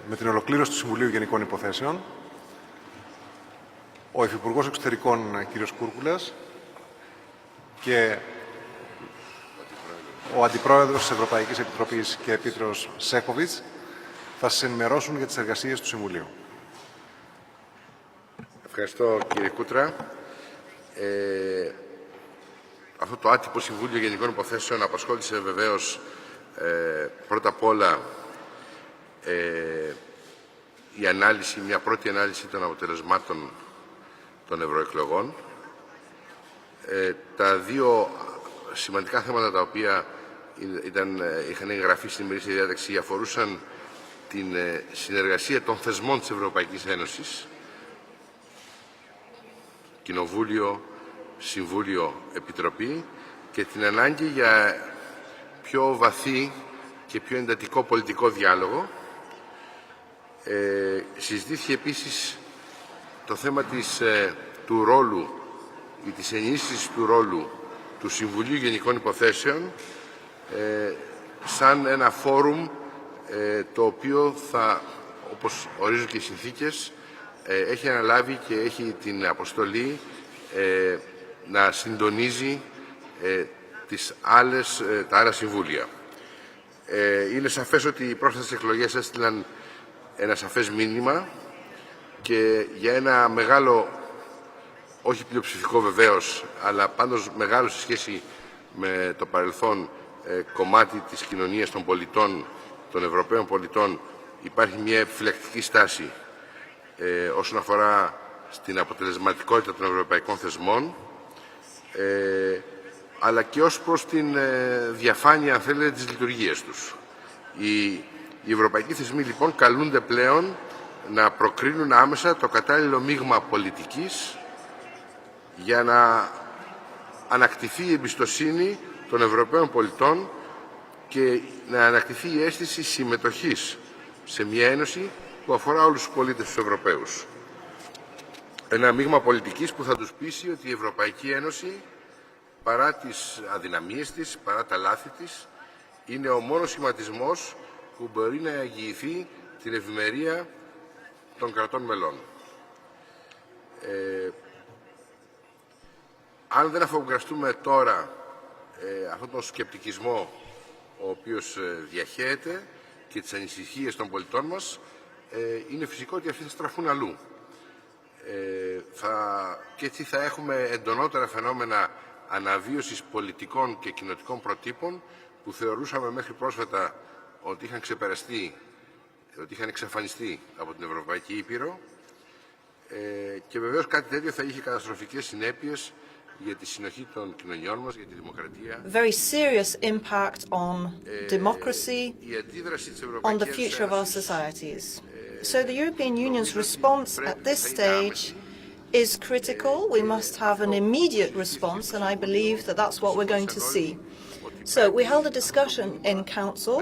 Με την ολοκλήρωση του Συμβουλίου Γενικών Υποθέσεων, ο Υφυπουργός Εξωτερικών κ. Κούρκουλας και ο Αντιπρόεδρος της Ευρωπαϊκής Επιτροπής και Επίτροπος Σέφκοβιτς θα σας ενημερώσουν για τις εργασίες του Συμβουλίου. Ευχαριστώ κύριε Κούτρα. Αυτό το άτυπο Συμβούλιο Γενικών Υποθέσεων απασχόλησε βεβαίως πρώτα απ' όλα μια πρώτη ανάλυση των αποτελεσμάτων των ευρωεκλογών. Τα δύο σημαντικά θέματα τα οποία είχαν εγγραφεί στην ημερήσια διάταξη αφορούσαν την συνεργασία των θεσμών της Ευρωπαϊκής Ένωσης, Κοινοβούλιο, Συμβούλιο, Επιτροπή, και την ανάγκη για πιο βαθύ και πιο εντατικό πολιτικό διάλογο. Συζητήθηκε επίσης το θέμα του ρόλου ή της ενίσχυσης του ρόλου του Συμβουλίου Γενικών Υποθέσεων σαν ένα φόρουμ το οποίο θα, όπως ορίζουν και οι συνθήκες, έχει αναλάβει και έχει την αποστολή να συντονίζει τα άλλα συμβούλια. Είναι σαφές ότι οι πρόσφατες εκλογές έστειλαν ένα σαφές μήνυμα και για ένα μεγάλο, όχι πλειοψηφικό βεβαίως, αλλά πάντως μεγάλο σε σχέση με το παρελθόν κομμάτι της κοινωνίας των πολιτών, των Ευρωπαίων πολιτών, υπάρχει μια επιφυλακτική στάση όσον αφορά στην αποτελεσματικότητα των ευρωπαϊκών θεσμών, αλλά και ως προς την διαφάνεια, αν θέλετε, της λειτουργίας τους. Οι ευρωπαϊκοί θεσμοί λοιπόν καλούνται πλέον να προκρίνουν άμεσα το κατάλληλο μείγμα πολιτικής για να ανακτηθεί η εμπιστοσύνη των Ευρωπαίων πολιτών και να ανακτηθεί η αίσθηση συμμετοχής σε μια ένωση που αφορά όλους τους πολίτες τους Ευρωπαίους. Ένα μείγμα πολιτικής που θα τους πείσει ότι η Ευρωπαϊκή Ένωση, παρά τις αδυναμίες της, παρά τα λάθη της, είναι ο μόνος σχηματισμός που μπορεί να εγγυηθεί την ευημερία των κρατών μελών. Αν δεν αφογκραστούμε τώρα αυτόν τον σκεπτικισμό ο οποίος διαχέεται και τις ανησυχίες των πολιτών μας, είναι φυσικό ότι αυτοί θα στραφούν αλλού. Και έτσι θα έχουμε εντονότερα φαινόμενα αναβίωσης πολιτικών και κοινοτικών προτύπων που θεωρούσαμε μέχρι πρόσφατα ότι είχαν ξεπεραστεί, ότι είχαν εξαφανιστεί από την Ευρωπαϊκή Ήπειρο, και βεβαίως κάτι τέτοιο θα είχε καταστροφικές συνέπειες για τη συνοχή των κοινωνιών μας, για τη δημοκρατία. Very serious impact on democracy, on the future of our societies. So the European Union's response at this stage is critical. We must have an immediate response, and I believe that that's what we're going to see. So we held a discussion in Council.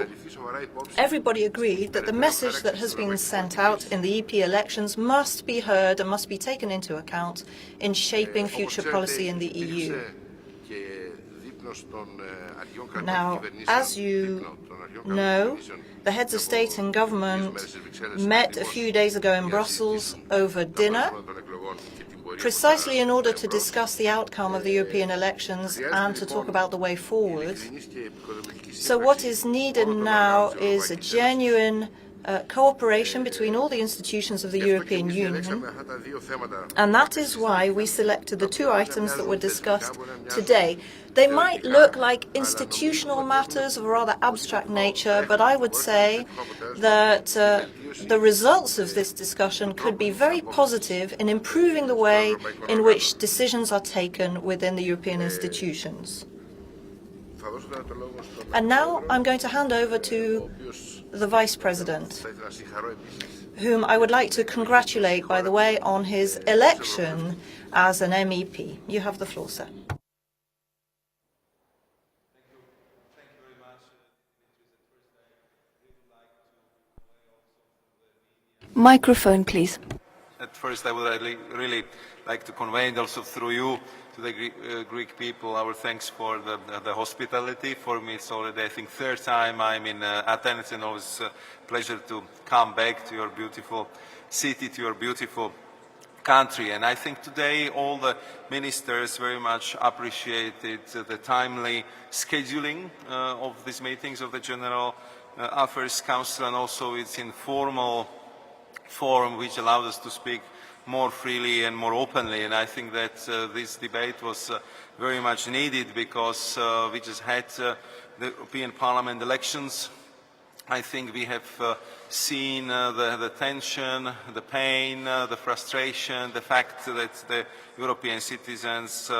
Everybody agreed that the message that has been sent out in the EP elections must be heard and must be taken into account in shaping future policy in the EU. Now, as you know, the heads of state and government met a few days ago in Brussels over dinner, precisely in order to discuss the outcome of the European elections and to talk about the way forward. So what is needed now is a genuine cooperation between all the institutions of the European Union, and that is why we selected the two items that were discussed today. They might look like institutional matters of a rather abstract nature, but I would say that the results of this discussion could be very positive in improving the way in which decisions are taken within the European institutions. And now I'm going to hand over to the Vice President, whom I would like to congratulate, by the way, on his election as an MEP. You have the floor, sir. Microphone, please. First, I would really like to convey, and also through you, to the Greek people, our thanks for the hospitality. For me, it's already, I think, third time I'm in Athens, and always a pleasure to come back to your beautiful city, to your beautiful country. And I think today all the ministers very much appreciated the timely scheduling of these meetings of the General Affairs Council, and also its informal forum, which allowed us to speak more freely and more openly. And I think that this debate was very much needed, because we just had the European Parliament elections. I think we have seen the tension, the pain, the frustration, the fact that the European citizens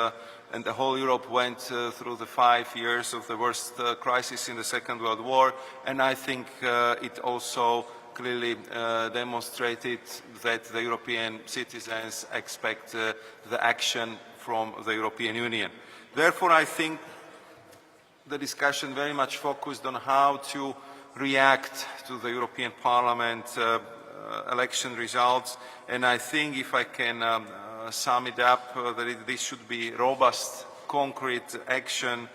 and the whole Europe went through the 5 years of the worst crisis in the Second World War. And I think it also clearly demonstrated that the European citizens expect the action from the European Union. Therefore, I think the discussion very much focused on how to react to the European Parliament election results. And I think, if I can sum it up, that this should be robust, concrete action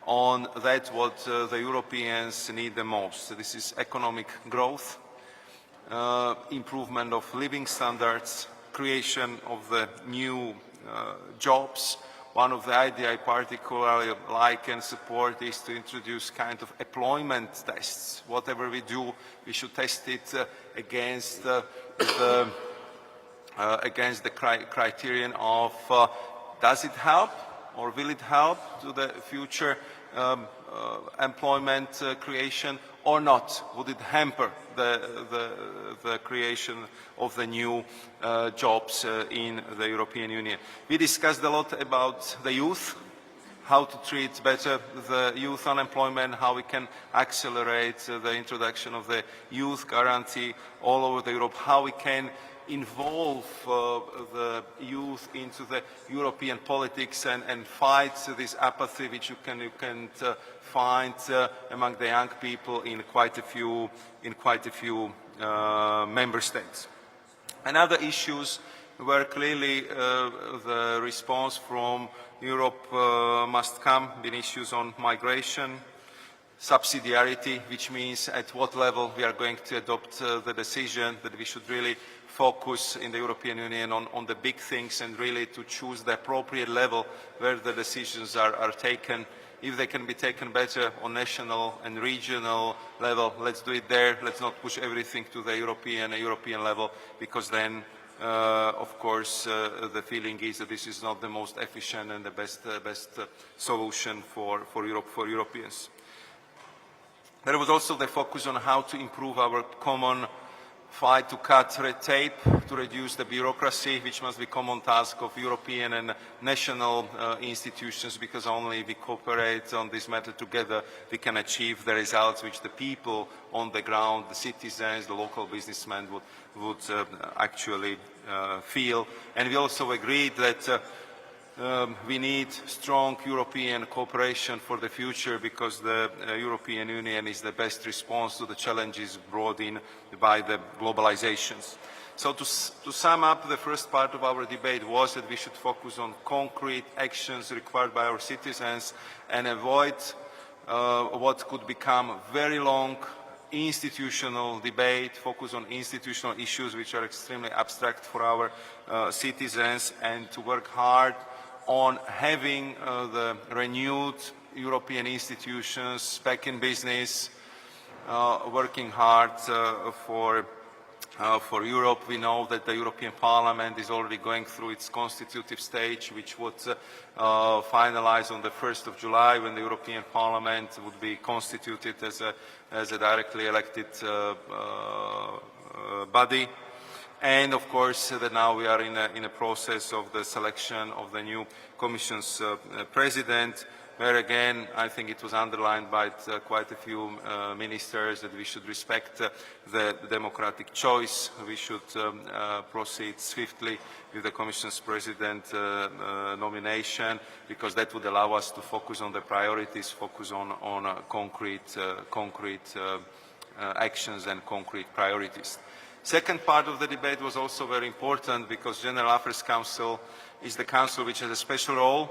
on that what the Europeans need the most. This is economic growth, improvement of living standards, creation of the new jobs. One of the ideas I particularly like and support is to introduce kind of employment tests. Whatever we do, we should test it against the criterion of does it help or will it help to the future employment creation or not? Would it hamper the creation of the new jobs in the European Union? We discussed a lot about the youth, how to treat better the youth unemployment, how we can accelerate the introduction of the youth guarantee all over Europe, how we can involve the youth into the European politics and fight this apathy which you can find among the young people in quite a few member states. And other issues where clearly the response from Europe must come, been issues on migration, subsidiarity, which means at what level we are going to adopt the decision, that we should really focus in the European Union on the big things and really to choose the appropriate level where the decisions are taken. If they can be taken better on national and regional level, let's do it there. Let's not push everything to the European level, because then, of course, the feeling is that this is not the most efficient and the best solution for Europe, for Europeans. There was also the focus on how to improve our common fight to cut red tape, to reduce the bureaucracy, which must be a common task of European and national institutions, because only if we cooperate on this matter together, we can achieve the results which the people on the ground, the citizens, the local businessmen would actually feel. And we also agreed that we need strong European cooperation for the future, because the European Union is the best response to the challenges brought in by the globalizations. So to sum up, the first part of our debate was that we should focus on concrete actions required by our citizens and avoid what could become a very long institutional debate, focus on institutional issues which are extremely abstract for our citizens, and to work hard on having the renewed European institutions back in business, working hard for Europe. We know that the European Parliament is already going through its constitutive stage, which would finalize on the 1st of July, when the European Parliament would be constituted as a directly elected body. And of course, that now we are in a process of the selection of the new Commission's president, where again, I think it was underlined by quite a few ministers that we should respect the democratic choice. We should proceed swiftly with the Commission's president nomination, because that would allow us to focus on the priorities, focus on concrete actions and concrete priorities. Second part of the debate was also very important because General Affairs Council is the council which has a special role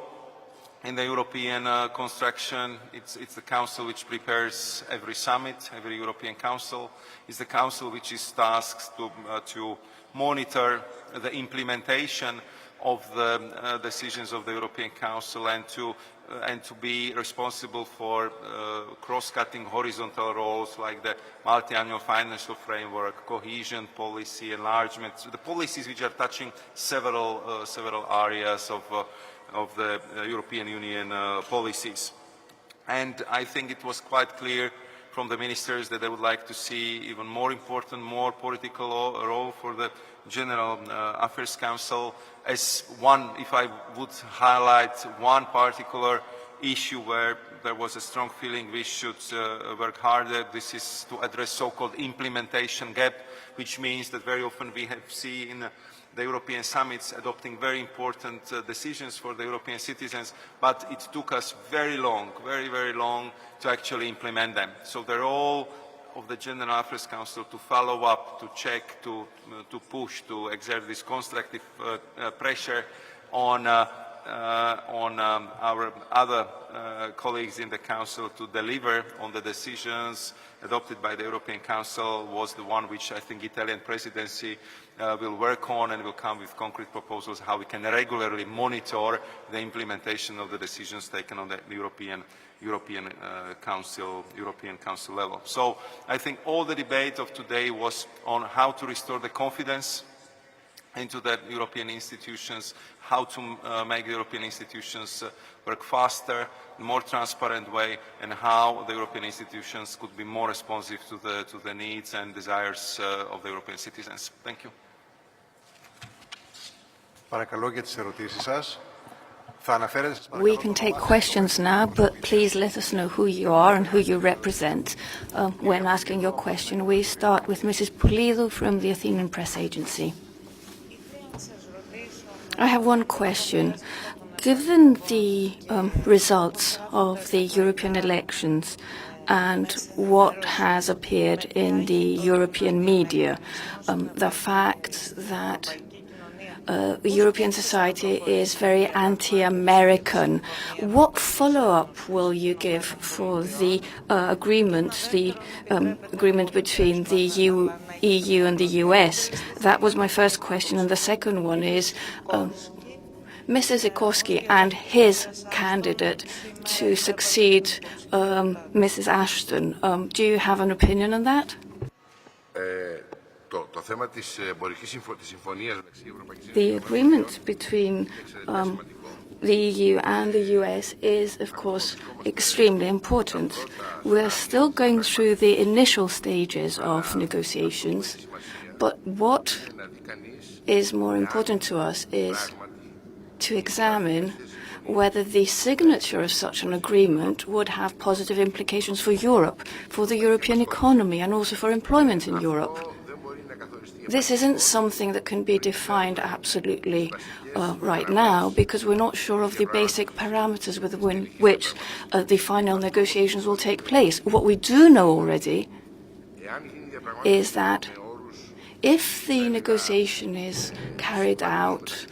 in the European construction. It's the council which prepares every summit, every European Council. It's the council which is tasked to monitor the implementation of the decisions of the European Council and to be responsible for cross-cutting horizontal roles like the multi-annual financial framework, cohesion policy, enlargement, the policies which are touching several areas of the European Union policies. And I think it was quite clear from the ministers that they would like to see even more important, more political role for the General Affairs Council. As one, if I would highlight one particular issue where there was a strong feeling we should work harder, this is to address so-called implementation gap, which means that very often we have seen the European summits adopting very important decisions for the European citizens, but it took us very long, very long to actually implement them. So the role of the General Affairs Council to follow up, to check, to push, to exert this constructive pressure on our other colleagues in the Council to deliver on the decisions adopted by the European Council was the one which I think Italian presidency will work on and will come with concrete proposals how we can regularly monitor the implementation of the decisions taken on the European Council level. So I think all the debate of today was on how to restore the confidence into the European institutions, how to make the European institutions work faster, in a more transparent way, and how the European institutions could be more responsive to the needs and desires of the European citizens. Thank you. Παρακαλώ για τις ερωτήσεις σας. We can take questions now, but please let us know who you are and who you represent when asking your question. We start with Mrs. Poulidou from the Athenian Press Agency. I have one question. Given the results of the European elections and what has appeared in the European media, the fact that European society is very anti-American, what follow-up will you give for the agreement between the EU and the US? That was my first question. And the second one is Mr. Sikorski and his candidate to succeed Mrs. Ashton. Do you have an opinion on that? The agreement between the EU and the US is, of course, extremely important. We're still going through the initial stages of negotiations, but what is more important to us is to examine whether the signature of such an agreement would have positive implications for Europe, for the European economy, and also for employment in Europe. This isn't something that can be defined absolutely right now because we're not sure of the basic parameters with which the final negotiations will take place. What we do know already is that if the negotiation is carried out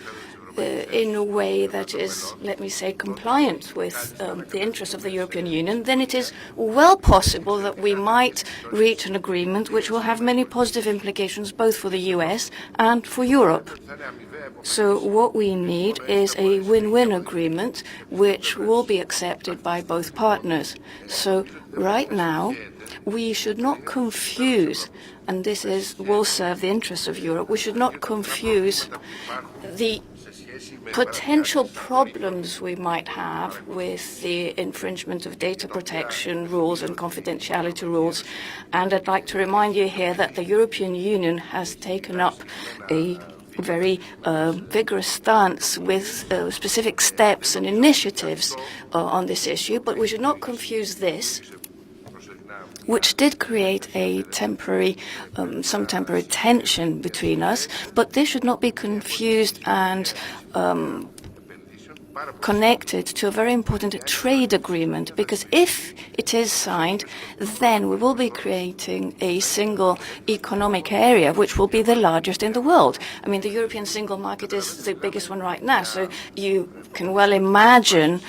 in a way that is, let me say, compliant with the interests of the European Union, then it is well possible that we might reach an agreement which will have many positive implications both for the US and for Europe. So what we need is a win-win agreement which will be accepted by both partners. So right now, we should not confuse, and this will serve the interests of Europe, we should not confuse the potential problems we might have with the infringement of data protection rules and confidentiality rules. And I'd like to remind you here that the European Union has taken up a very vigorous stance with specific steps and initiatives on this issue, but we should not confuse this, which did create a some temporary tension between us, but this should not be confused and connected to a very important trade agreement, because if it is signed, then we will be creating a single economic area, which will be the largest in the world. I mean, the European single market is the biggest one right now, so you can well imagine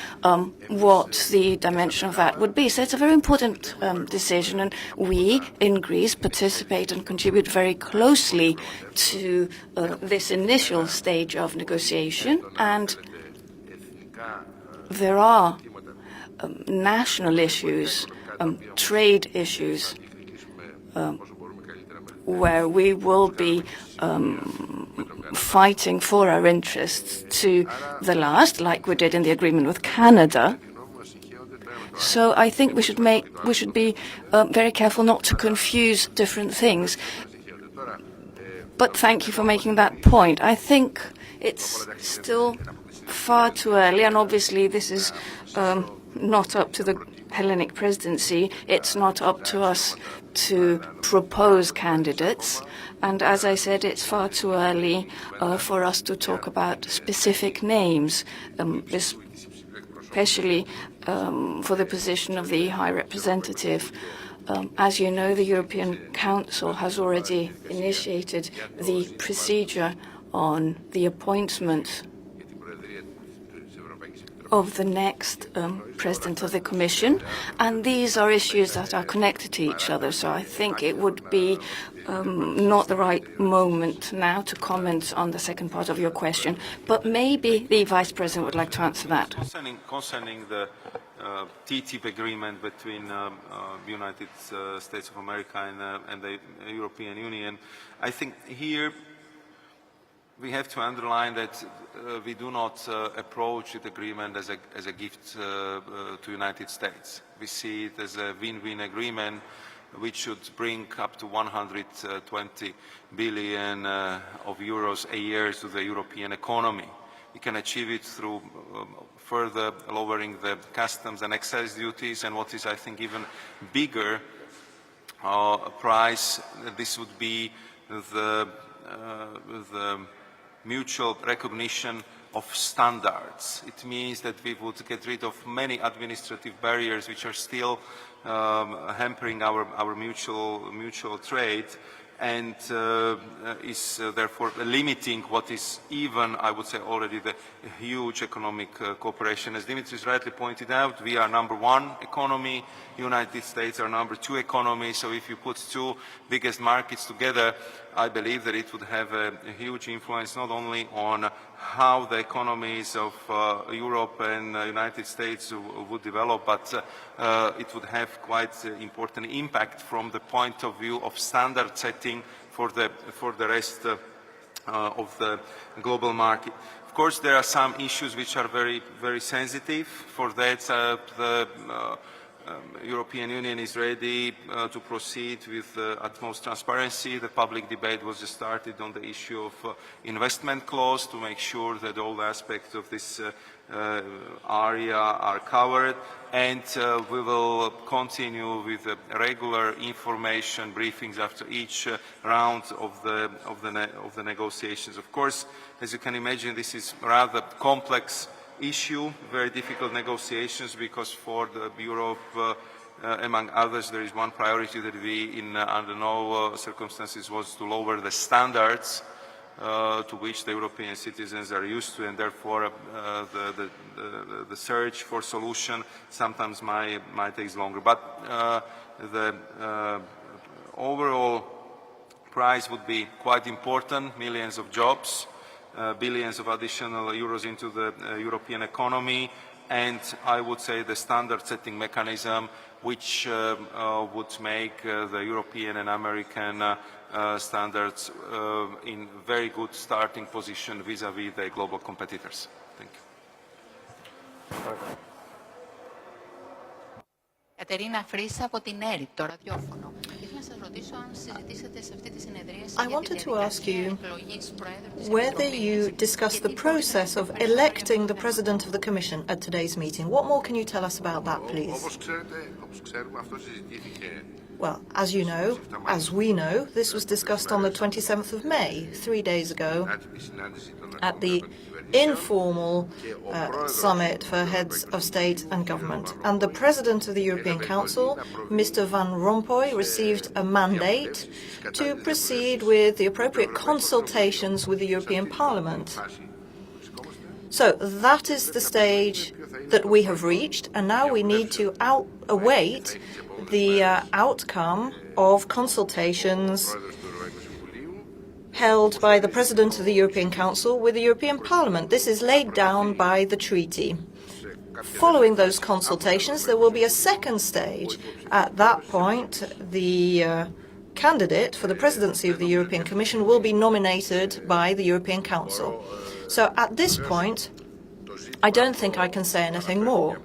what the dimension of that would be. So it's a very important decision, and we in Greece participate and contribute very closely to this initial stage of negotiation, and there are national issues, trade issues, where we will be fighting for our interests to the last, like we did in the agreement with Canada. So I think we should be very careful not to confuse different things. But thank you for making that point. I think it's still far too early, and obviously this is not up to the Hellenic presidency. It's not up to us to propose candidates. And as I said, it's far too early for us to talk about specific names, especially for the position of the High Representative. As you know, the European Council has already initiated the procedure on the appointment of the next President of the Commission, and these are issues that are connected to each other, so I think it would be not the right moment now to comment on the second part of your question, but maybe the Vice President would like to answer that. Concerning the TTIP agreement between the United States of America and the European Union, I think here we have to underline that we do not approach the agreement as a gift to the United States. We see it as a win-win agreement which should bring up to 120 billion of euros a year to the European economy. We can achieve it through further lowering the customs and excise duties, and what is, I think, even bigger prize, this would be the mutual recognition of standards. It means that we would get rid of many administrative barriers which are still hampering our mutual trade, and is therefore limiting what is even, I would say, already the huge economic cooperation. As Dimitris rightly pointed out, we are #1 economy, United States are #2 economy, so if you put two biggest markets together, I believe that it would have a huge influence not only on how the economies of Europe and the United States would develop, but it would have quite important impact from the point of view of standard setting for the rest of the global market. Of course, there are some issues which are very, very sensitive. For that, the European Union is ready to proceed with utmost transparency. The public debate was just started on the issue of investment clause to make sure that all aspects of this area are covered, and we will continue with regular information briefings after each round of the negotiations. Of course, as you can imagine, this is a rather complex issue, very difficult negotiations, because for Europe, among others, there is one priority that we, under no circumstances, was to lower the standards to which the European citizens are used to, and therefore the search for solution sometimes might take longer. But the overall prize would be quite important, millions of jobs, billions of additional euros into the European economy, and I would say the standard setting mechanism which would make the European and American standards in very good starting position vis-à-vis the global competitors. Thank you. Κατερίνα Φρύσα από την ΕΡΙΠ, το ραδιόφωνο. Ήθελα να σας ρωτήσω αν συζητήσατε σε αυτή τη συνεδρίαση για τη διαδικασία εκλογής Προέδρου της Επιτροπής. Whether you discussed the process of electing the President of the Commission at today's meeting. What more can you tell us about that, please? Όπως ξέρουμε, αυτό συζητήθηκε Well, as you know, as we know, this was discussed on the 27th of May, 3 days ago, at the informal summit for heads of state and government. And the President of the European Council, Mr. Van Rompuy, received a mandate to proceed with the appropriate consultations with the European Parliament. So that is the stage that we have reached, and now we need to await the outcome of consultations held by the President of the European Council with the European Parliament. This is laid down by the treaty. Following those consultations, there will be a second stage. At that point, the candidate for the presidency of the European Commission will be nominated by the European Council. So at this point, I don't think I can say anything more.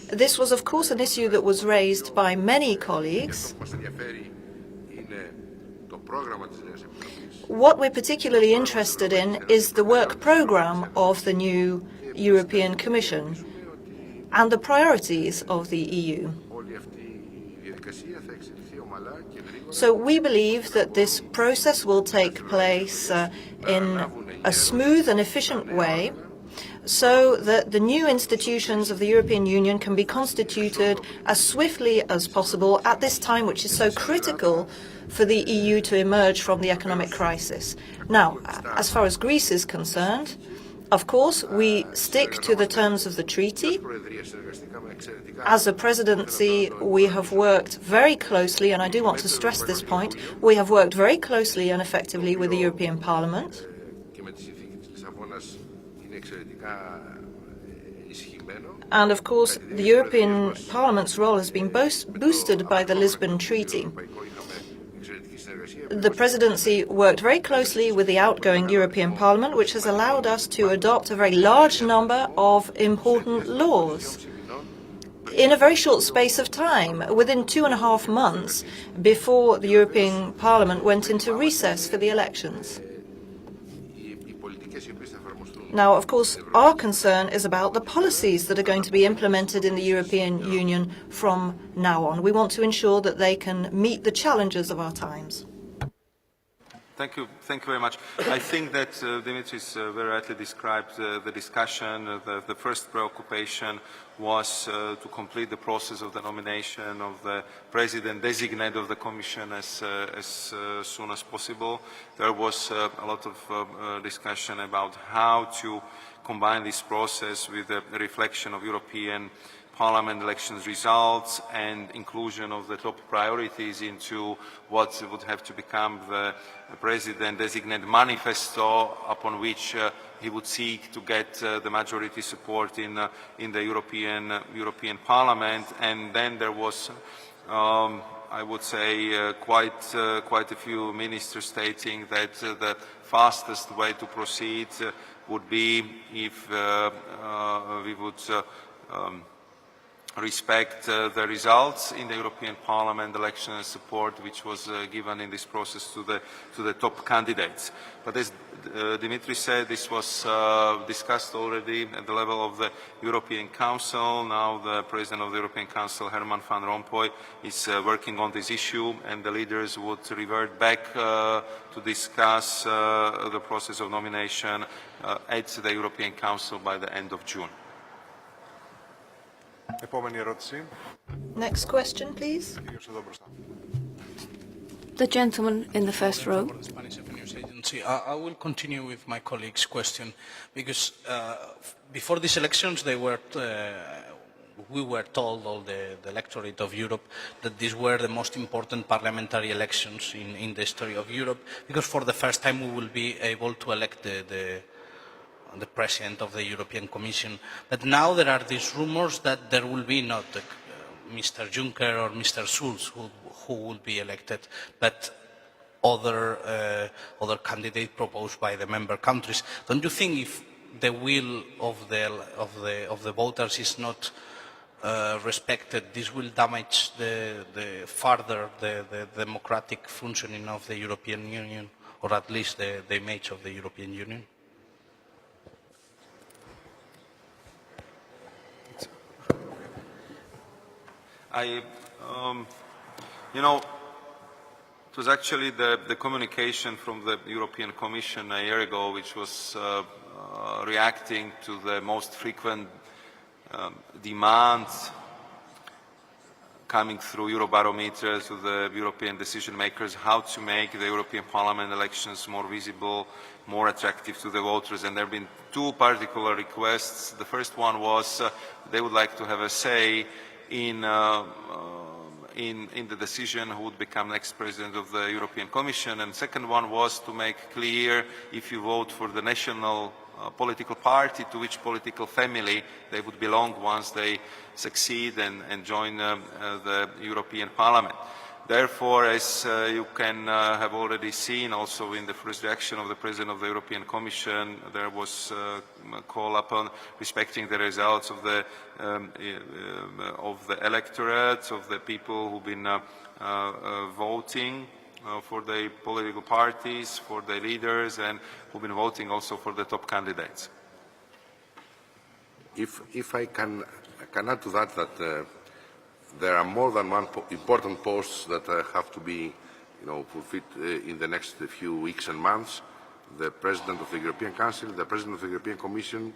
This was, of course, an issue that was raised by many colleagues. What we're particularly interested in is the work programme of the new European Commission and the priorities of the EU. So we believe that this process will take place in a smooth and efficient way, so that the new institutions of the European Union can be constituted as swiftly as possible at this time, which is so critical for the EU to emerge from the economic crisis. Now, as far as Greece is concerned, of course, we stick to the terms of the treaty. As a presidency, we have worked very closely, and I do want to stress this point, we have worked very closely and effectively with the European Parliament. And of course, the European Parliament's role has been boosted by the Lisbon Treaty. The presidency worked very closely with the outgoing European Parliament, which has allowed us to adopt a very large number of important laws in a very short space of time, within 2.5 months before the European Parliament went into recess for the elections. Now, of course, our concern is about the policies that are going to be implemented in the European Union from now on. We want to ensure that they can meet the challenges of our times. Thank you very much. I think that Dimitris very rightly described the discussion. The first preoccupation was to complete the process of the nomination of the President-designate of the Commission as soon as possible. There was a lot of discussion about how to combine this process with the reflection of European Parliament elections results and inclusion of the top priorities into what would have to become the President-designate manifesto upon which he would seek to get the majority support in the European Parliament. And then there was, I would say, quite a few ministers stating that the fastest way to proceed would be if we would respect the results in the European Parliament election and support which was given in this process to the top candidates. But as Dimitris said, this was discussed already at the level of the European Council. Now the President of the European Council, Herman Van Rompuy, is working on this issue, and the leaders would revert back to discuss the process of nomination at the European Council by the end of June. Next question, please. The gentleman in the first row. I will continue with my colleague's question because before these elections we were told, all the electorate of Europe, that these were the most important parliamentary elections in the history of Europe, because for the first time we will be able to elect the President of the European Commission. But now there are these rumors that there will be not Mr. Juncker or Mr. Schulz who will be elected, but other candidate proposed by the member countries. Don't you think if the will of the voters is not respected, this will damage further the democratic functioning of the European Union, or at least the image of the European Union? You know, it was actually the communication from the European Commission a year ago which was reacting to the most frequent demands coming through Eurobarometer to the European decision makers, how to make the European Parliament elections more visible, more attractive to the voters. And there have been two particular requests. The first one was they would like to have a say in the decision who would become next president of the European Commission. And the second one was to make clear if you vote for the national political party, to which political family they would belong once they succeed and join the European Parliament. Therefore, as you can have already seen also in the first reaction of the President of the European Commission, there was a call upon respecting the results of the electorate, of the people who've been voting for the political parties, for the leaders, and who've been voting also for the top candidates. If I can add to that, there are more than one important posts that have to be, fulfilled in the next few weeks and months: the President of the European Council, the President of the European Commission,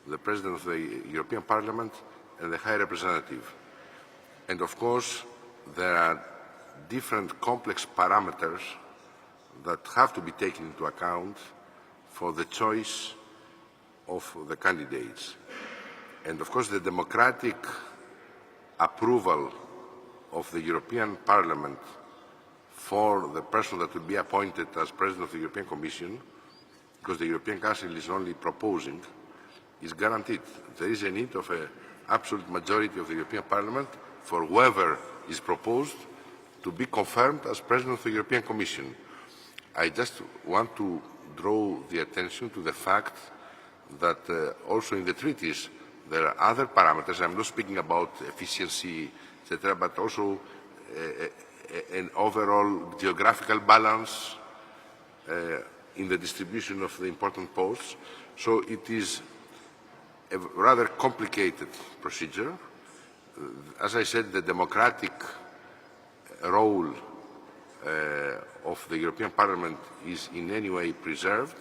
the President of the European Parliament, and the High Representative. And of course, there are different complex parameters that have to be taken into account for the choice of the candidates. And of course, the democratic approval of the European Parliament for the person that will be appointed as President of the European Commission, because the European Council is only proposing, is guaranteed. There is a need of an absolute majority of the European Parliament for whoever is proposed to be confirmed as President of the European Commission. I just want to draw the attention to the fact that also in the treaties there are other parameters. I'm not speaking about efficiency, etc., but also an overall geographical balance in the distribution of the important posts. So it is a rather complicated procedure. As I said, the democratic role of the European Parliament is in any way preserved.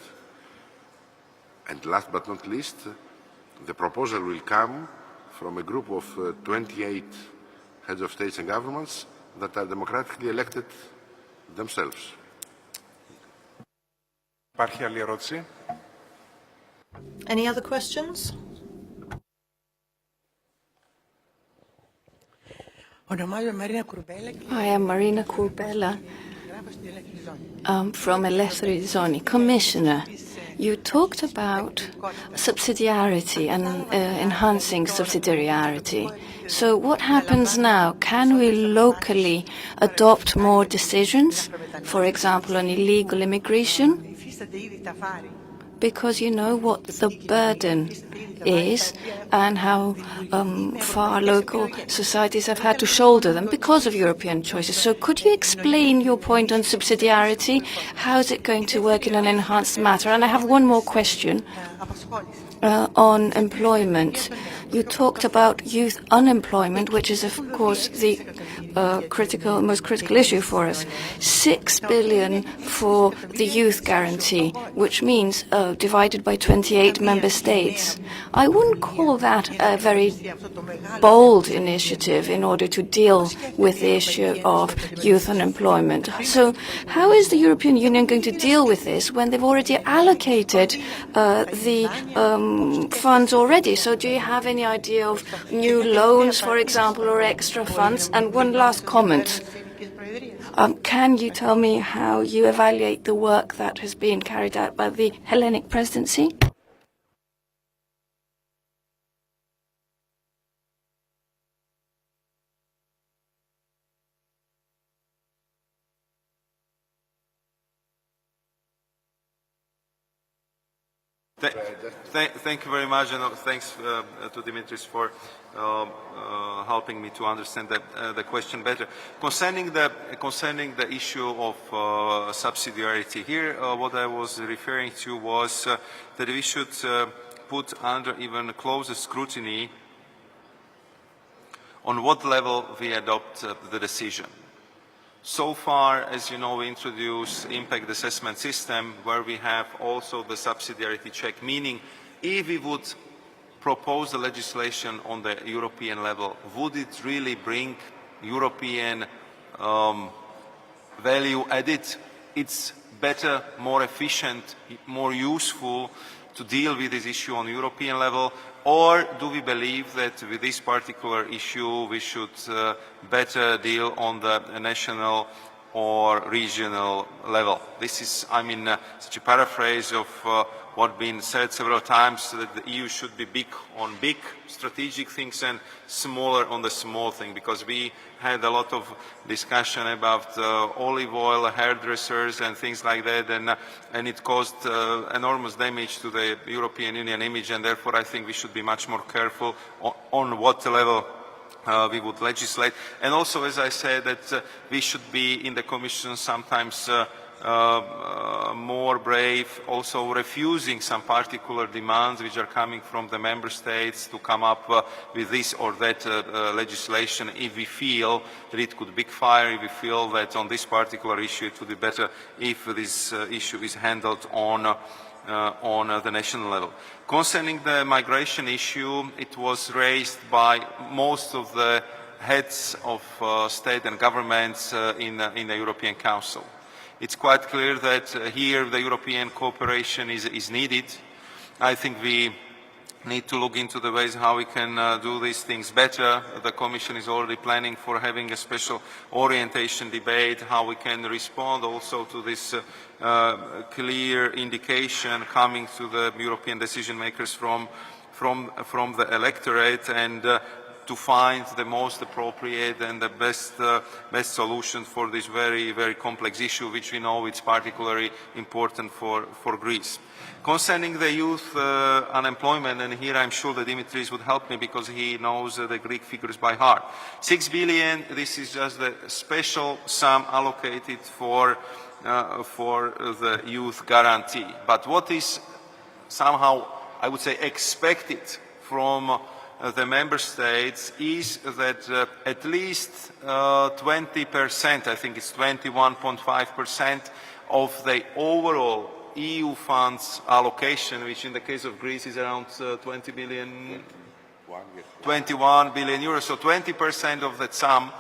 And last but not least, the proposal will come from a group of 28 heads of states and governments that are democratically elected themselves. Υπάρχει άλλη ερώτηση? Any other questions? I am Marina Courbella from Eleftheris Zoni. Commissioner, you talked about subsidiarity and enhancing subsidiarity. So what happens now? Can we locally adopt more decisions, for example, on illegal immigration? Because you know what the burden is and how far local societies have had to shoulder them because of European choices. So could you explain your point on subsidiarity? How is it going to work in an enhanced manner? And I have one more question on employment. You talked about youth unemployment, which is, of course, the most critical issue for us. 6 billion for the youth guarantee, which means divided by 28 member states. I wouldn't call that a very bold initiative in order to deal with the issue of youth unemployment. So how is the European Union going to deal with this when they've already allocated the funds already? So do you have any idea of new loans, for example, or extra funds? And one last comment. Can you tell me how you evaluate the work that has been carried out by the Hellenic presidency? Thank you very much, and thanks to Dimitris for helping me to understand the question better. Concerning the issue of subsidiarity, here what I was referring to was that we should put under even closer scrutiny on what level we adopt the decision. So far, as you know, we introduced impact assessment system where we have also the subsidiarity check, meaning if we would propose the legislation on the European level, would it really bring European value added? It's better, more efficient, more useful to deal with this issue on European level, or do we believe that with this particular issue we should better deal on the national or regional level? This is, I mean, such a paraphrase of what's been said several times, that the EU should be big on big strategic things and smaller on the small thing, because we had a lot of discussion about olive oil, hairdressers and things like that, and it caused enormous damage to the European Union image, and therefore I think we should be much more careful on what level we would legislate. And also, as I said, that we should be in the Commission sometimes more brave, also refusing some particular demands which are coming from the member states to come up with this or that legislation if we feel that it could backfire, if we feel that on this particular issue it would be better if this issue is handled on the national level. Concerning the migration issue, it was raised by most of the heads of state and governments in the European Council. It's quite clear that here the European cooperation is needed. I think we need to look into the ways how we can do these things better. The Commission is already planning for having a special orientation debate, how we can respond also to this clear indication coming to the European decision makers from the electorate, and to find the most appropriate and the best solution for this very, very complex issue, which we know is particularly important for Greece. Concerning the youth unemployment, and here I'm sure that Dimitris would help me because he knows the Greek figures by heart. 6 billion, this is just the special sum allocated for the youth guarantee. But what is somehow, I would say, expected from the member states is that at least 20%, I think it's 21.5% of the overall EU funds allocation, which in the case of Greece is around 21 billion euros. So 20% of that sum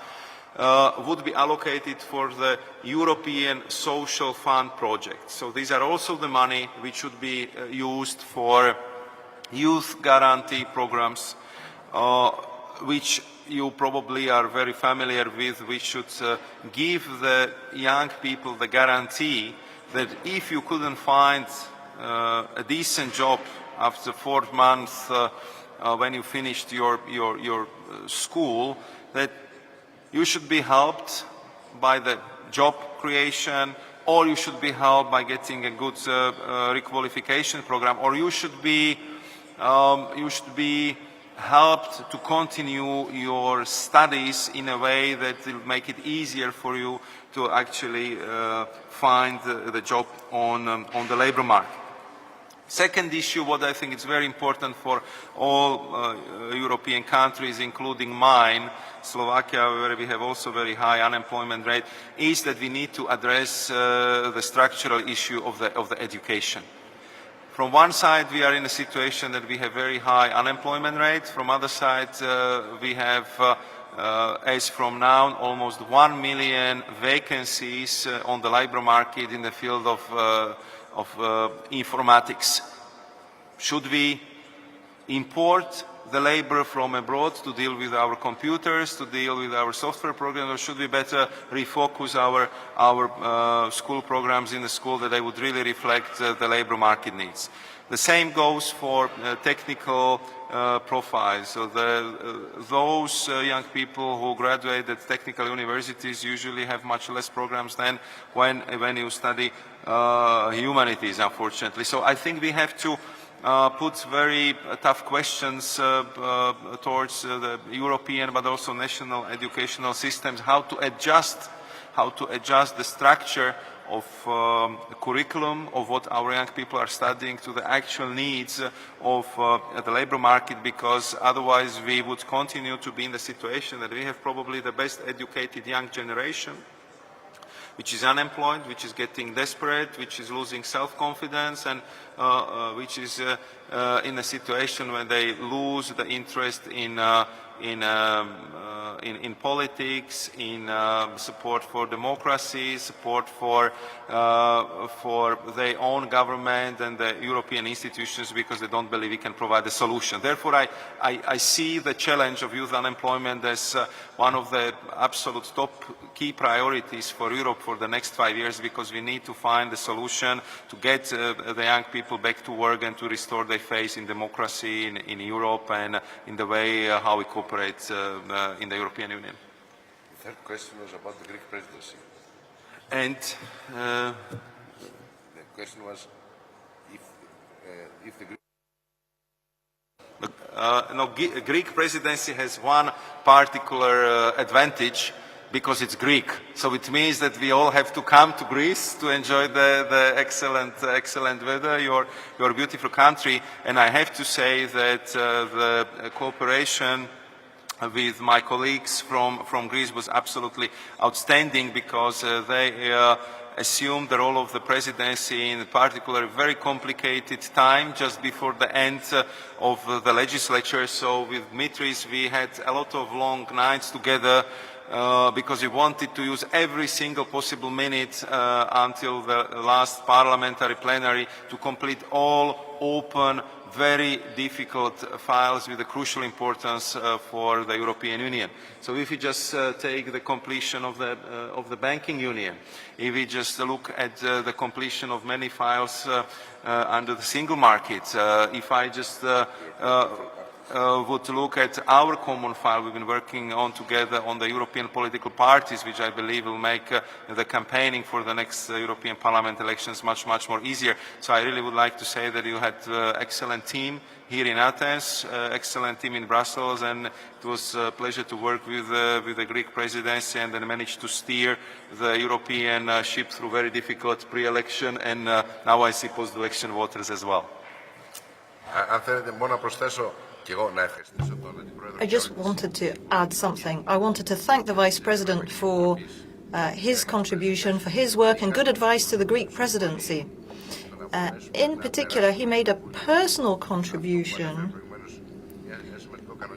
would be allocated for the European Social Fund project. So these are also the money which should be used for youth guarantee programs, which you probably are very familiar with, which should give the young people the guarantee that if you couldn't find a decent job after 4 months when you finished your school, that you should be helped by the job creation, or you should be helped by getting a good requalification program, or you should be helped to continue your studies in a way that will make it easier for you to actually find the job on the labor market. Second issue, what I think is very important for all European countries, including mine, Slovakia, where we have also very high unemployment rate, is that we need to address the structural issue of the education. From one side, we are in a situation that we have very high unemployment rate. From other side, we have, as from now, almost 1 million vacancies on the labor market in the field of informatics. Should we import the labor from abroad to deal with our computers, to deal with our software programs, or should we better refocus our school programs in the school that they would really reflect the labor market needs? The same goes for technical profiles. So those young people who graduate at technical universities usually have much less programs than when you study humanities, unfortunately. So I think we have to put very tough questions towards the European but also national educational systems, how to adjust the structure of curriculum, of what our young people are studying, to the actual needs of the labor market, because otherwise we would continue to be in the situation that we have probably the best educated young generation, which is unemployed, which is getting desperate, which is losing self-confidence, and which is in a situation when they lose the interest in politics, in support for democracy, support for their own government and the European institutions, because they don't believe it can provide a solution. Therefore, I see the challenge of youth unemployment as one of the absolute top key priorities for Europe for the next 5 years, because we need to find a solution to get the young people back to work and to restore their faith in democracy in Europe and in the way how we cooperate in the European Union. The third question was about the Greek presidency. And the question was if the Greek Greek presidency has one particular advantage, because it's Greek. So it means that we all have to come to Greece to enjoy the excellent weather, your beautiful country. And I have to say that the cooperation with my colleagues from Greece was absolutely outstanding, because they assumed the role of the presidency in a particular very complicated time just before the end of the legislature. So with Dmitris we had a lot of long nights together, because we wanted to use every single possible minute until the last parliamentary plenary to complete all open, very difficult files with a crucial importance for the European Union. So if we just take the completion of the banking union, if we just look at the completion of many files under the single market, if I just would look at our common file we've been working on together on the European political parties, which I believe will make the campaigning for the next European Parliament elections much more easier. So I really would like to say that you had an excellent team here in Athens, excellent team in Brussels, and it was a pleasure to work with the Greek presidency, and then managed to steer the European ship through very difficult pre-election, and now I see post-election waters as well. I just wanted to add something. I wanted to thank the Vice President for his contribution, for his work and good advice to the Greek presidency. In particular, he made a personal contribution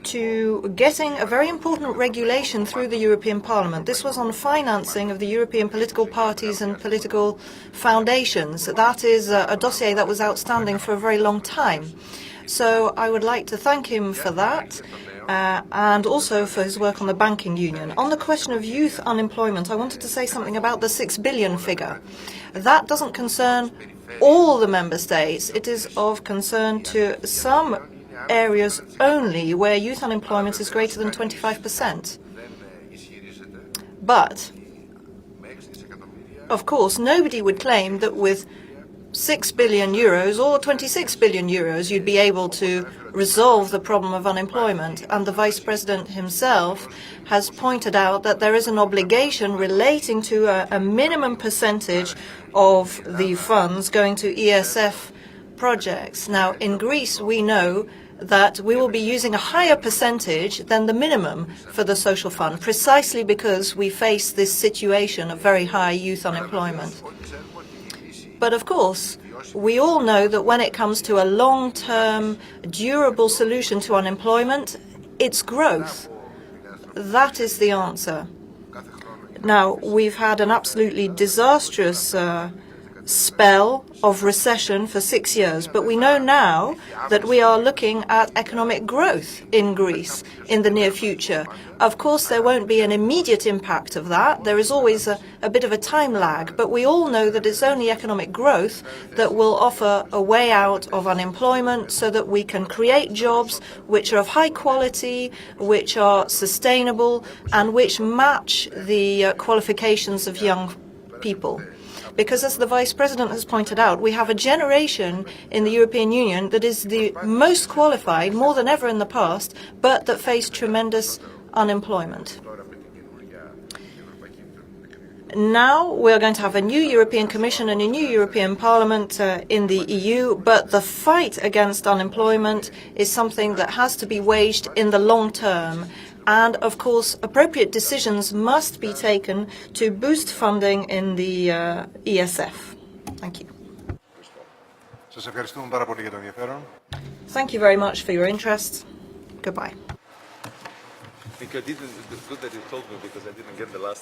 to getting a very important regulation through the European Parliament. This was on financing of the European political parties and political foundations. That is a dossier that was outstanding for a very long time. So I would like to thank him for that, and also for his work on the banking union. On the question of youth unemployment, I wanted to say something about the 6 billion figure. That doesn't concern all the member states. It is of concern to some areas only where youth unemployment is greater than 25%. But, of course, nobody would claim that with 6 billion euros or 26 billion euros you'd be able to resolve the problem of unemployment. And the Vice President himself has pointed out that there is an obligation relating to a minimum percentage of the funds going to ESF projects. Now, in Greece, we know that we will be using a higher percentage than the minimum for the social fund, precisely because we face this situation of very high youth unemployment. But of course, we all know that when it comes to a long-term, durable solution to unemployment, it's growth. That is the answer. Now, we've had an absolutely disastrous spell of recession for 6 years, but we know now that we are looking at economic growth in Greece in the near future. Of course, there won't be an immediate impact of that. There is always a bit of a time lag, but we all know that it's only economic growth that will offer a way out of unemployment so that we can create jobs which are of high quality, which are sustainable, and which match the qualifications of young people. Because, as the Vice President has pointed out, we have a generation in the European Union that is the most qualified, more than ever in the past, but that face tremendous unemployment. Now we are going to have a new European Commission and a new European Parliament in the EU, but the fight against unemployment is something that has to be waged in the long term. And, of course, appropriate decisions must be taken to boost funding in the ESF. Thank you. Σας ευχαριστούμε πάρα πολύ για το ενδιαφέρον. Thank you very much for your interest. Goodbye. I think I didn't. It's good that you told me because I didn't get the last.